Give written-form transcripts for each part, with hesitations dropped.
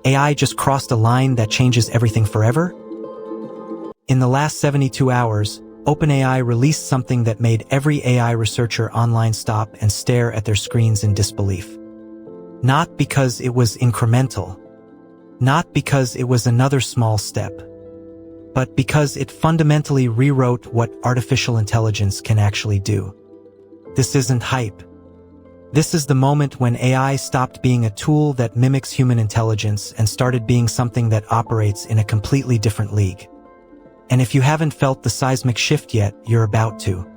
AI just crossed a line that changes everything forever? In the last 72 hours, OpenAI released something that made every AI researcher online stop and stare at their screens in disbelief. Not because it was incremental, not because it was another small step, but because it fundamentally rewrote what artificial intelligence can actually do. This isn't hype. This is the moment when AI stopped being a tool that mimics human intelligence and started being something that operates in a completely different league. And if you haven't felt the seismic shift yet, you're about to.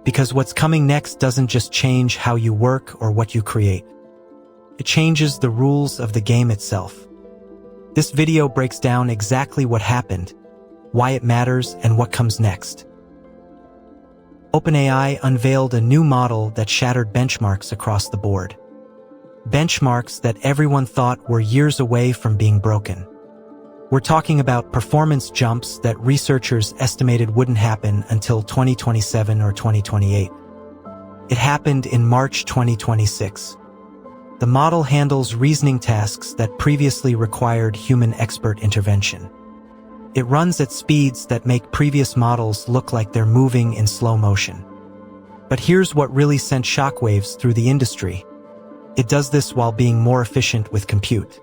Because what's coming next doesn't just change how you work or what you create. It changes the rules of the game itself. This video breaks down exactly what happened, why it matters, and what comes next. OpenAI unveiled a new model that shattered benchmarks across the board. Benchmarks that everyone thought were years away from being broken. We're talking about performance jumps that researchers estimated wouldn't happen until 2027 or 2028. It happened in March 2026. The model handles reasoning tasks that previously required human expert intervention. It runs at speeds that make previous models look like they're moving in slow motion. But here's what really sent shockwaves through the industry. It does this while being more efficient with compute.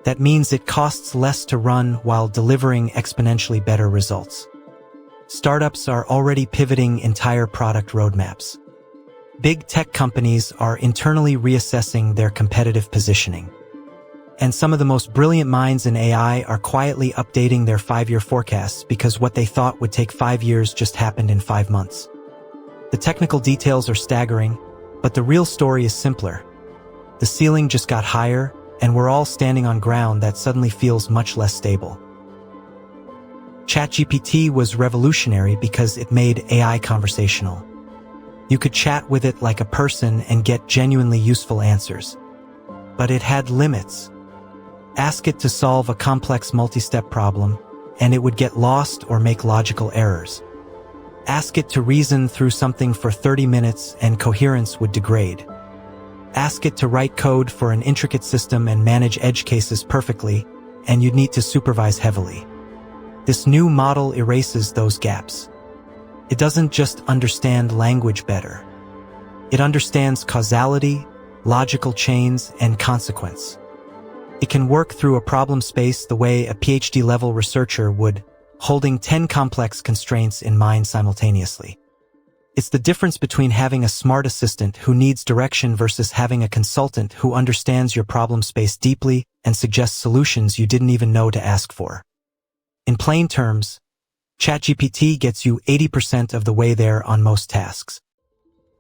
That means it costs less to run while delivering exponentially better results. Startups are already pivoting entire product roadmaps. Big tech companies are internally reassessing their competitive positioning. And some of the most brilliant minds in AI are quietly updating their 5-year forecasts because what they thought would take 5 years just happened in 5 months. The technical details are staggering, but the real story is simpler. The ceiling just got higher, and we're all standing on ground that suddenly feels much less stable. ChatGPT was revolutionary because it made AI conversational. You could chat with it like a person and get genuinely useful answers. But it had limits. Ask it to solve a complex multi-step problem, and it would get lost or make logical errors. Ask it to reason through something for 30 minutes and coherence would degrade. Ask it to write code for an intricate system and manage edge cases perfectly, and you'd need to supervise heavily. This new model erases those gaps. It doesn't just understand language better. It understands causality, logical chains, and consequence. It can work through a problem space the way a PhD-level researcher would, holding 10 complex constraints in mind simultaneously. It's the difference between having a smart assistant who needs direction versus having a consultant who understands your problem space deeply and suggests solutions you didn't even know to ask for. In plain terms, ChatGPT gets you 80% of the way there on most tasks.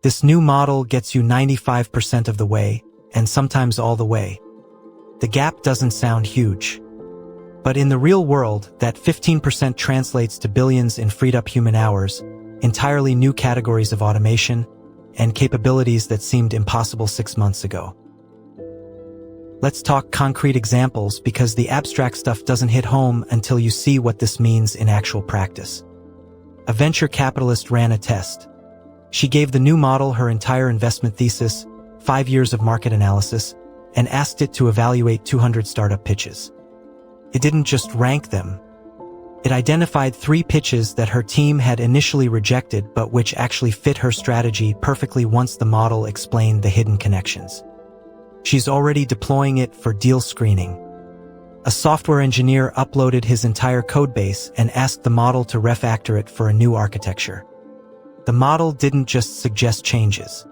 This new model gets you 95% of the way, and sometimes all the way. The gap doesn't sound huge. But in the real world, that 15% translates to billions in freed-up human hours, entirely new categories of automation, and capabilities that seemed impossible 6 months ago. Let's talk concrete examples because the abstract stuff doesn't hit home until you see what this means in actual practice. A venture capitalist ran a test. She gave the new model her entire investment thesis, 5 years of market analysis, and asked it to evaluate 200 startup pitches. It didn't just rank them. It identified 3 pitches that her team had initially rejected but which actually fit her strategy perfectly once the model explained the hidden connections. She's already deploying it for deal screening. A software engineer uploaded his entire codebase and asked the model to refactor it for a new architecture. The model didn't just suggest changes.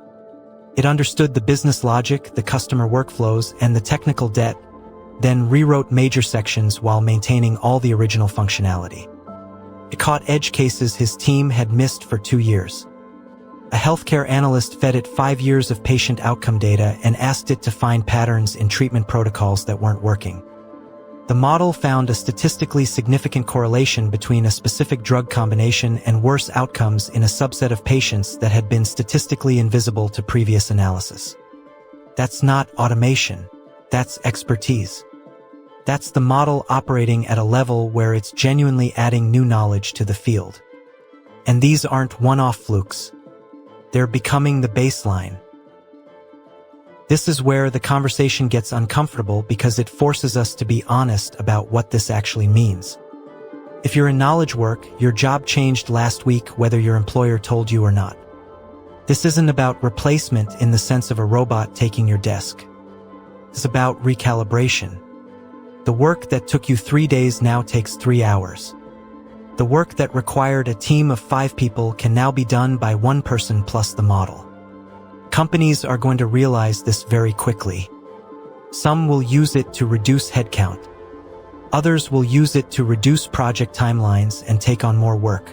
It understood the business logic, the customer workflows, and the technical debt, then rewrote major sections while maintaining all the original functionality. It caught edge cases his team had missed for 2 years. A healthcare analyst fed it 5 years of patient outcome data and asked it to find patterns in treatment protocols that weren't working. The model found a statistically significant correlation between a specific drug combination and worse outcomes in a subset of patients that had been statistically invisible to previous analysis. That's not automation. That's expertise. That's the model operating at a level where it's genuinely adding new knowledge to the field. And these aren't one-off flukes. They're becoming the baseline. This is where the conversation gets uncomfortable because it forces us to be honest about what this actually means. If you're in knowledge work, your job changed last week whether your employer told you or not. This isn't about replacement in the sense of a robot taking your desk. It's about recalibration. The work that took you 3 days now takes 3 hours. The work that required a team of 5 people can now be done by 1 person plus the model. Companies are going to realize this very quickly. Some will use it to reduce headcount. Others will use it to reduce project timelines and take on more work.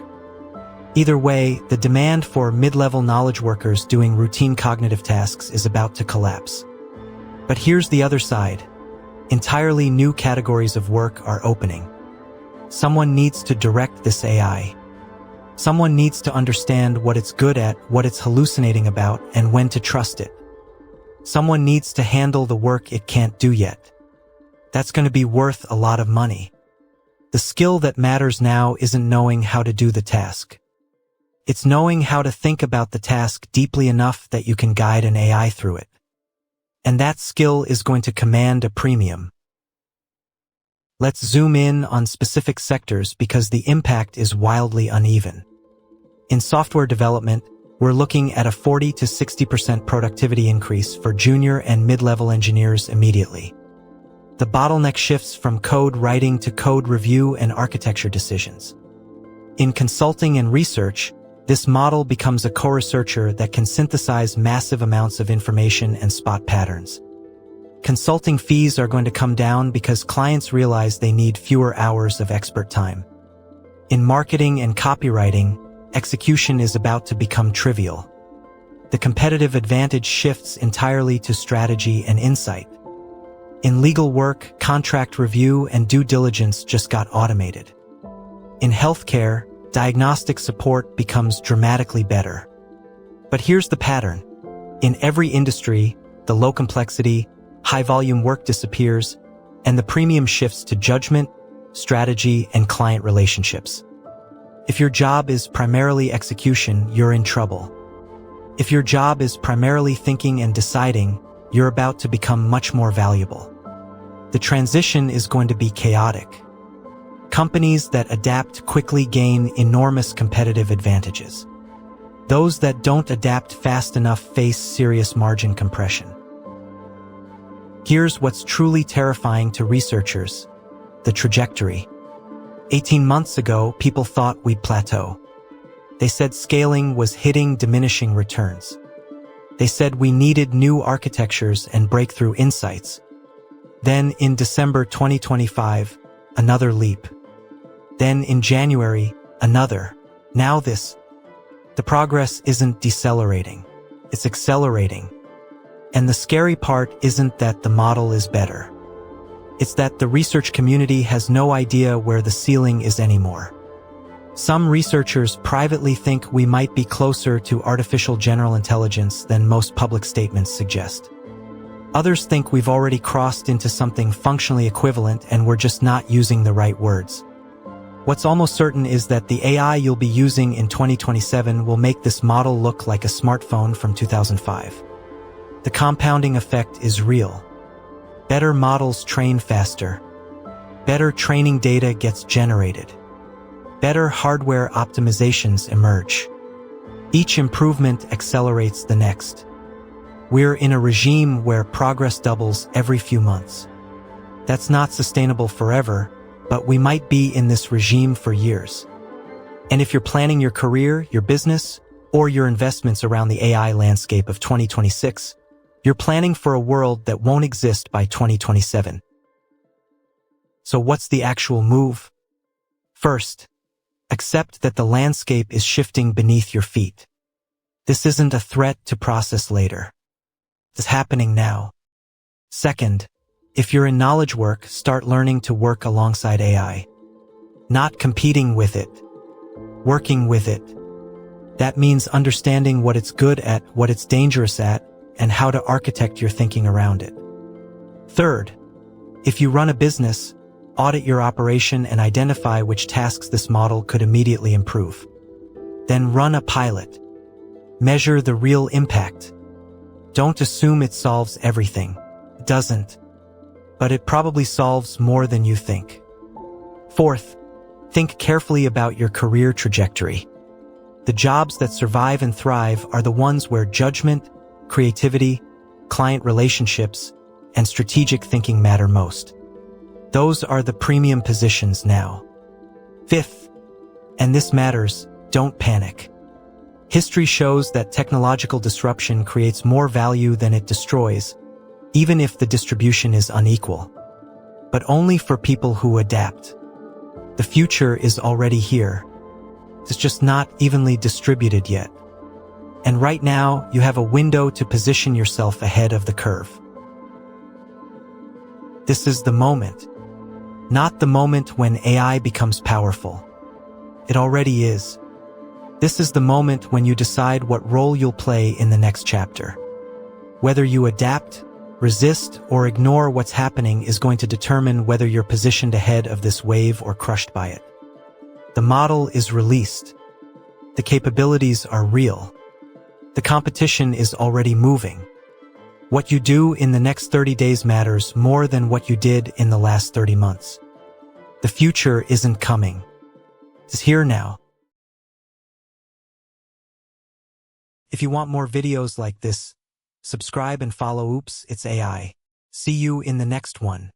Either way, the demand for mid-level knowledge workers doing routine cognitive tasks is about to collapse. But here's the other side. Entirely new categories of work are opening. Someone needs to direct this AI. Someone needs to understand what it's good at, what it's hallucinating about, and when to trust it. Someone needs to handle the work it can't do yet. That's going to be worth a lot of money. The skill that matters now isn't knowing how to do the task. It's knowing how to think about the task deeply enough that you can guide an AI through it. And that skill is going to command a premium. Let's zoom in on specific sectors because the impact is wildly uneven. In software development, we're looking at a 40 to 60% productivity increase for junior and mid-level engineers immediately. The bottleneck shifts from code writing to code review and architecture decisions. In consulting and research, this model becomes a co-researcher that can synthesize massive amounts of information and spot patterns. Consulting fees are going to come down because clients realize they need fewer hours of expert time. In marketing and copywriting, execution is about to become trivial. The competitive advantage shifts entirely to strategy and insight. In legal work, contract review and due diligence just got automated. In healthcare, diagnostic support becomes dramatically better. But here's the pattern. In every industry, the low complexity, high-volume work disappears, and the premium shifts to judgment, strategy, and client relationships. If your job is primarily execution, you're in trouble. If your job is primarily thinking and deciding, you're about to become much more valuable. The transition is going to be chaotic. Companies that adapt quickly gain enormous competitive advantages. Those that don't adapt fast enough face serious margin compression. Here's what's truly terrifying to researchers: the trajectory. 18 months ago, people thought we'd plateau. They said scaling was hitting diminishing returns. They said we needed new architectures and breakthrough insights. Then in December 2025, another leap. Then in January, another. Now this. The progress isn't decelerating. It's accelerating. And the scary part isn't that the model is better. It's that the research community has no idea where the ceiling is anymore. Some researchers privately think we might be closer to artificial general intelligence than most public statements suggest. Others think we've already crossed into something functionally equivalent and we're just not using the right words. What's almost certain is that the AI you'll be using in 2027 will make this model look like a smartphone from 2005. The compounding effect is real. Better models train faster. Better training data gets generated. Better hardware optimizations emerge. Each improvement accelerates the next. We're in a regime where progress doubles every few months. That's not sustainable forever, but we might be in this regime for years. And if you're planning your career, your business, or your investments around the AI landscape of 2026, you're planning for a world that won't exist by 2027. So what's the actual move? First, accept that the landscape is shifting beneath your feet. This isn't a threat to process later. It's happening now. Second, if you're in knowledge work, start learning to work alongside AI. Not competing with it, working with it. That means understanding what it's good at, what it's dangerous at, and how to architect your thinking around it. Third, if you run a business, audit your operation and identify which tasks this model could immediately improve. Then run a pilot. Measure the real impact. Don't assume it solves everything. It doesn't. But it probably solves more than you think. Fourth, think carefully about your career trajectory. The jobs that survive and thrive are the ones where judgment, creativity, client relationships, and strategic thinking matter most. Those are the premium positions now. Fifth, and this matters, don't panic. History shows that technological disruption creates more value than it destroys, even if the distribution is unequal. But only for people who adapt. The future is already here. It's just not evenly distributed yet. And right now, you have a window to position yourself ahead of the curve. This is the moment. Not the moment when AI becomes powerful. It already is. This is the moment when you decide what role you'll play in the next chapter. Whether you adapt, resist, or ignore what's happening is going to determine whether you're positioned ahead of this wave or crushed by it. The model is released. The capabilities are real. The competition is already moving. What you do in the next 30 days matters more than what you did in the last 30 months. The future isn't coming. It's here now. If you want more videos like this, subscribe and follow Oops, It's AI. See you in the next one.